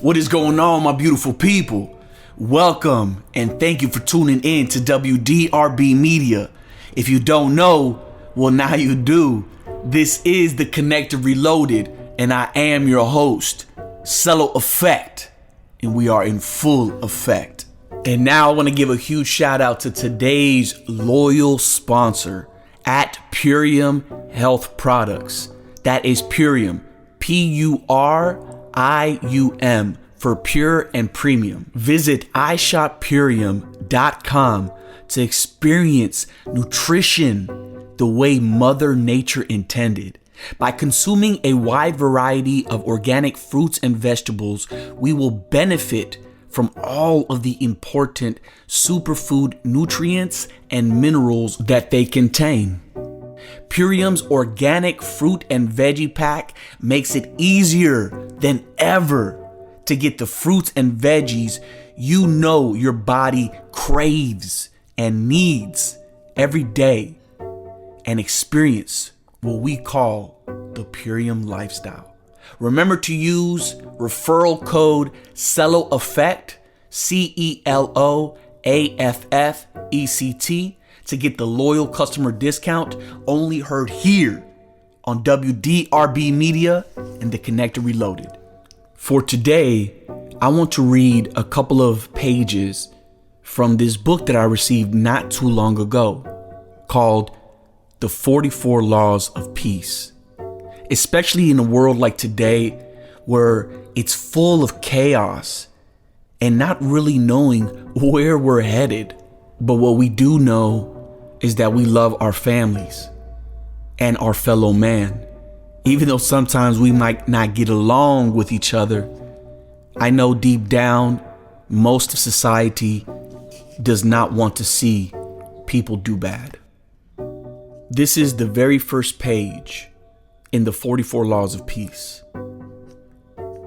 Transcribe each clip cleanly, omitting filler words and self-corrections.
What is going on, my beautiful people? Welcome and thank you for tuning in to WDRB Media. If you don't know, well, now you do. This is The Connected Reloaded, and I am your host, Cello Effect, and we are in full effect. And now I want to give a huge shout out to today's loyal sponsor at Purium Health Products. That is Purium, Purium, for pure and premium. Visit iShopPurium.com to experience nutrition the way Mother Nature intended. By consuming a wide variety of organic fruits and vegetables, we will benefit from all of the important superfood nutrients and minerals that they contain. Purium's organic fruit and veggie pack makes it easier than ever to get the fruits and veggies you know your body craves and needs every day and experience what we call the Purium lifestyle. Remember to use referral code CELLOAFFECT, CELOAFFECT, to get the loyal customer discount only heard here on WDRB Media and The Connected Reloaded. For today, I want to read a couple of pages from this book that I received not too long ago called The 44 Laws of Peace. Especially in a world like today where it's full of chaos and not really knowing where we're headed. But what we do know is that we love our families and our fellow man. Even though sometimes we might not get along with each other, I know deep down, most of society does not want to see people do bad. This is the very first page in the 44 Laws of Peace.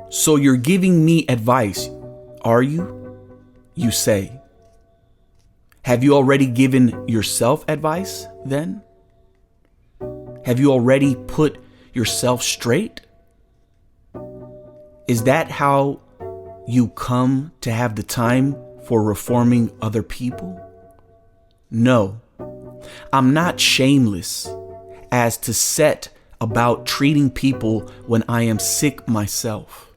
So you're giving me advice, are you? You say. Have you already given yourself advice then? Have you already put yourself straight? Is that how you come to have the time for reforming other people? No, I'm not shameless as to set about treating people when I am sick myself.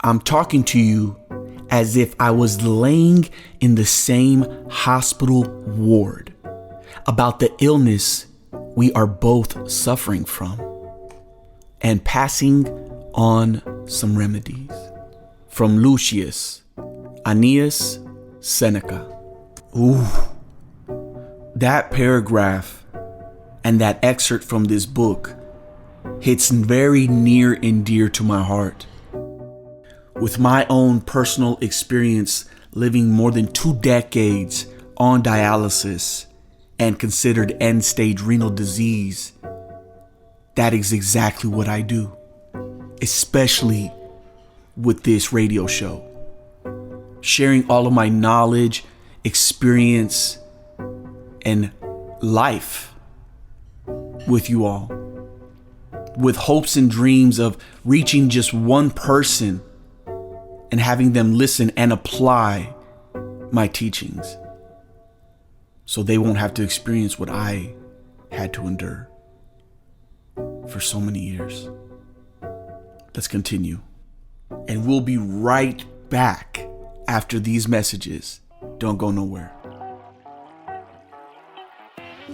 I'm talking to you as if I was laying in the same hospital ward about the illness we are both suffering from and passing on some remedies. From Lucius Annaeus Seneca. Ooh, that paragraph and that excerpt from this book hits very near and dear to my heart. With my own personal experience living more than 2 decades on dialysis and considered end-stage renal disease, that is exactly what I do, especially with this radio show. Sharing all of my knowledge, experience, and life with you all, with hopes and dreams of reaching just one person and having them listen and apply my teachings so they won't have to experience what I had to endure for so many years. Let's continue. And we'll be right back after these messages. Don't go nowhere.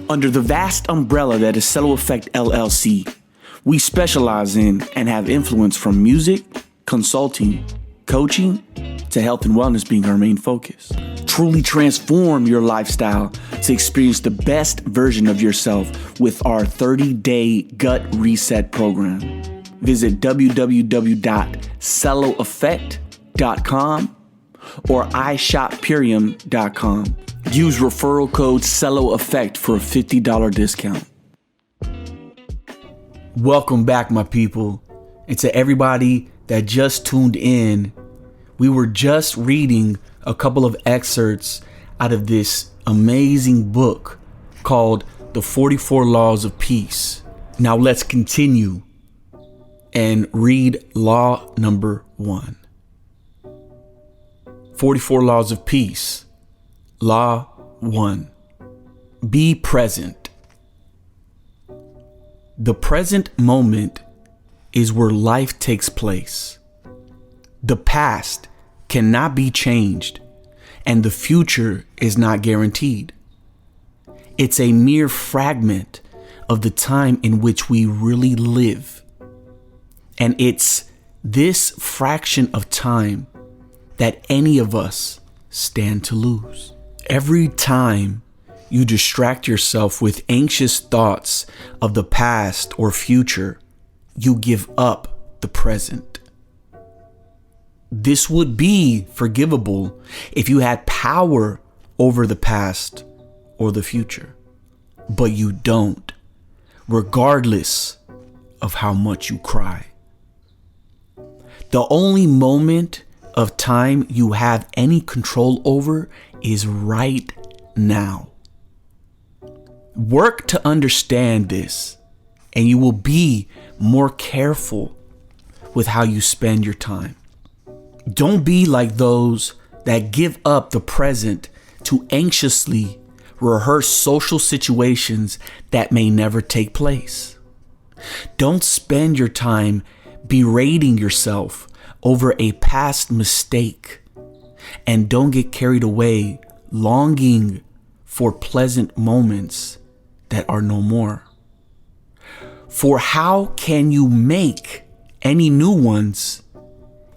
Under the vast umbrella that is Cello Effect LLC, we specialize in and have influence from music, consulting, coaching, to health and wellness being our main focus. Truly transform your lifestyle to experience the best version of yourself with our 30-day gut reset program. Visit www.celloaffect.com or iShopPurium.com. Use referral code CELLOAFFECT for a $50 discount. Welcome back, my people, and to everybody that just tuned in. We were just reading a couple of excerpts out of this amazing book called The 44 Laws of Peace. Now let's continue and read law number 1. 44 Laws of Peace. Law 1. Be present. The present moment is where life takes place. The past cannot be changed, and the future is not guaranteed. It's a mere fragment of the time in which we really live. And it's this fraction of time that any of us stand to lose. Every time you distract yourself with anxious thoughts of the past or future, you give up the present. This would be forgivable if you had power over the past or the future, but you don't, regardless of how much you cry. The only moment of time you have any control over is right now. Work to understand this, and you will be more careful with how you spend your time. Don't be like those that give up the present to anxiously rehearse social situations that may never take place. Don't spend your time berating yourself over a past mistake, and don't get carried away longing for pleasant moments that are no more. For how can you make any new ones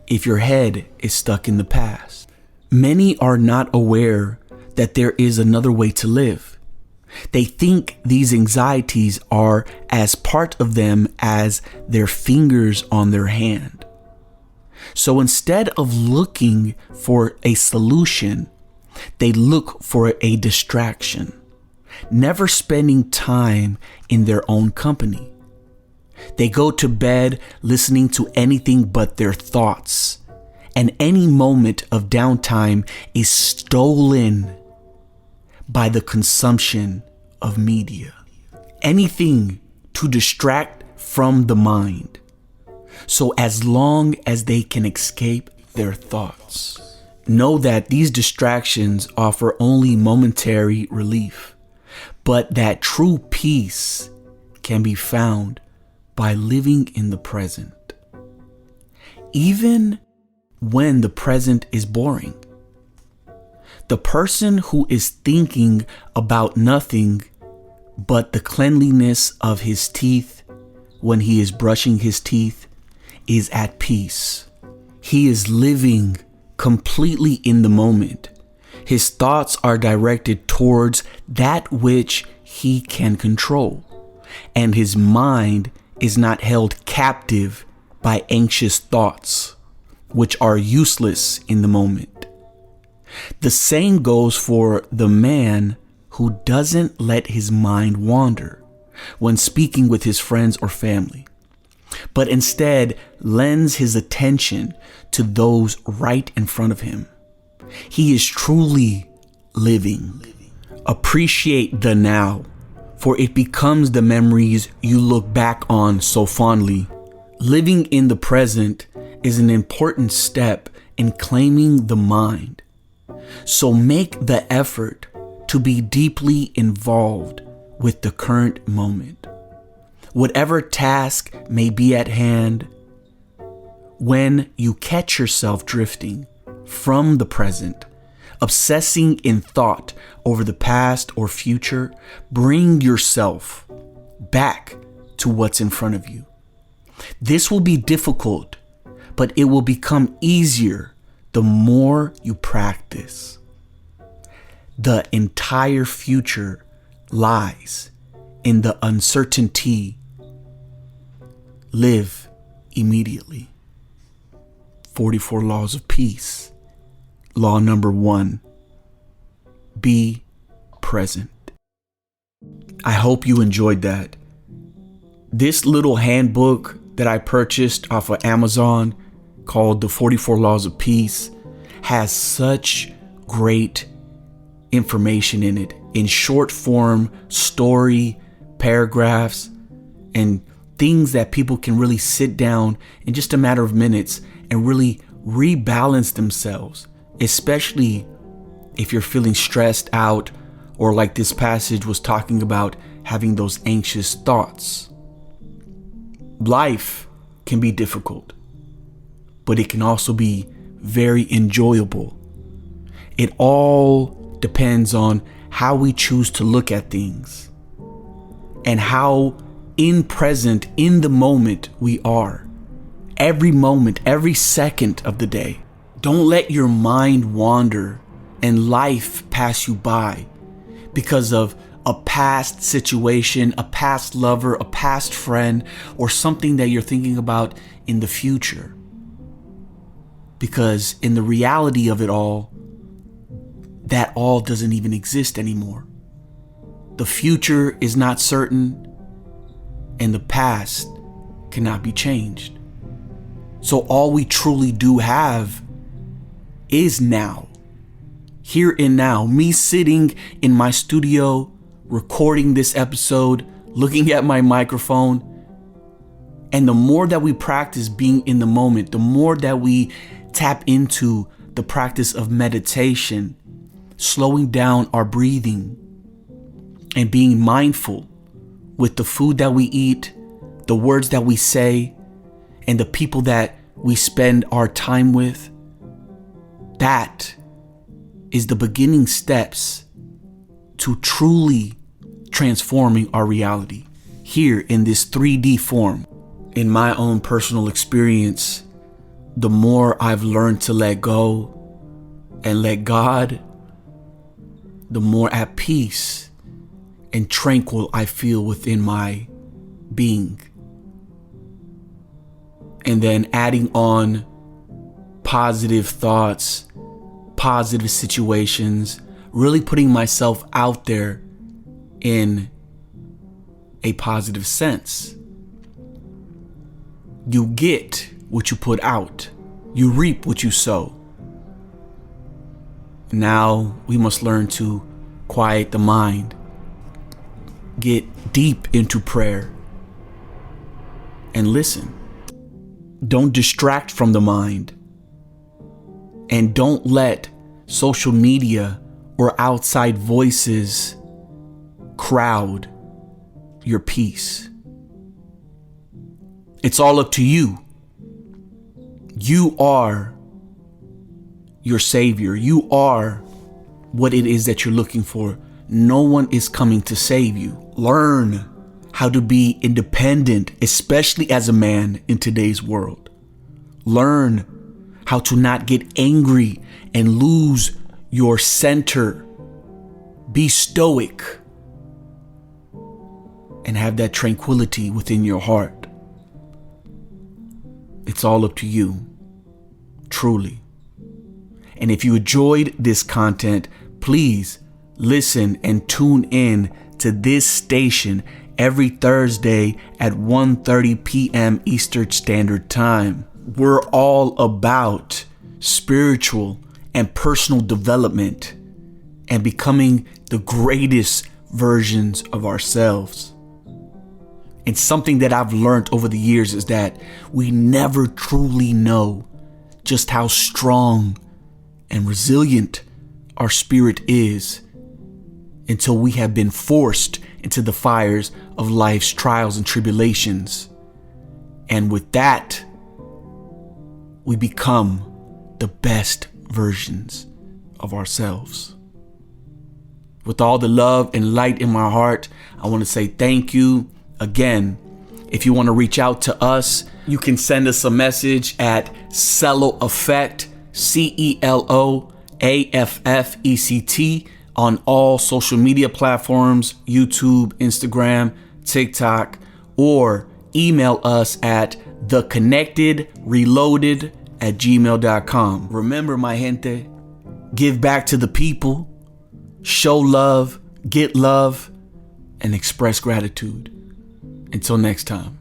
if your head is stuck in the past? Many are not aware that there is another way to live. They think these anxieties are as part of them as their fingers on their hand. So instead of looking for a solution, they look for a distraction, never spending time in their own company. They go to bed listening to anything but their thoughts, and any moment of downtime is stolen by the consumption of media. Anything to distract from the mind, so as long as they can escape their thoughts. Know that these distractions offer only momentary relief, but that true peace can be found by living in the present. Even when the present is boring, the person who is thinking about nothing but the cleanliness of his teeth when he is brushing his teeth is at peace. He is living completely in the moment. His thoughts are directed towards that which he can control, and his mind is not held captive by anxious thoughts, which are useless in the moment. The same goes for the man who doesn't let his mind wander when speaking with his friends or family, but instead lends his attention to those right in front of him. He is truly living. Appreciate the now, for it becomes the memories you look back on so fondly. Living in the present is an important step in claiming the mind. So make the effort to be deeply involved with the current moment. Whatever task may be at hand, when you catch yourself drifting from the present, obsessing in thought over the past or future, bring yourself back to what's in front of you. This will be difficult, but it will become easier the more you practice. The entire future lies in the uncertainty. Live immediately. 44 Laws of Peace. Law number 1. Be present. I hope you enjoyed that. This little handbook that I purchased off of Amazon called The 44 Laws of Peace has such great information in it, in short form, story, paragraphs, and things that people can really sit down in just a matter of minutes and really rebalance themselves especially if you're feeling stressed out, or like this passage was talking about, having those anxious thoughts. Life can be difficult, but it can also be very enjoyable. It all depends on how we choose to look at things and how present in the moment we are. Every moment, every second of the day. Don't let your mind wander and life pass you by because of a past situation, a past lover, a past friend, or something that you're thinking about in the future. Because in the reality of it all, that all doesn't even exist anymore. The future is not certain, and the past cannot be changed. So all we truly do have is now. Here and now, me sitting in my studio, recording this episode, looking at my microphone. And the more that we practice being in the moment, the more that we tap into the practice of meditation, slowing down our breathing and being mindful with the food that we eat, the words that we say, and the people that we spend our time with, that is the beginning steps to truly transforming our reality here in this 3D form. In my own personal experience, the more I've learned to let go and let God, the more at peace and tranquil I feel within my being. And then adding on positive thoughts, positive situations, really putting myself out there in a positive sense. You get what you put out. You reap what you sow. Now we must learn to quiet the mind, get deep into prayer, and listen. Don't distract from the mind, and don't let social media or outside voices crowd your peace. It's all up to you. You are your savior. You are what it is that you're looking for. No one is coming to save you. Learn how to be independent, especially as a man in today's world. Learn how to not get angry and lose your center. Be stoic and have that tranquility within your heart. It's all up to you, truly. And if you enjoyed this content, please listen and tune in to this station every Thursday at 1:30 p.m. Eastern Standard Time. We're all about spiritual and personal development and becoming the greatest versions of ourselves. And something that I've learned over the years is that we never truly know just how strong and resilient our spirit is until we have been forced into the fires of life's trials and tribulations. And with that, we become the best versions of ourselves. With all the love and light in my heart, I want to say thank you. Again, if you want to reach out to us, you can send us a message at Cello Effect, CELOAFFECT, on all social media platforms, YouTube, Instagram, TikTok, or email us at theconnectedreloaded@gmail.com. Remember, my gente, give back to the people, show love, get love, and express gratitude. Until next time.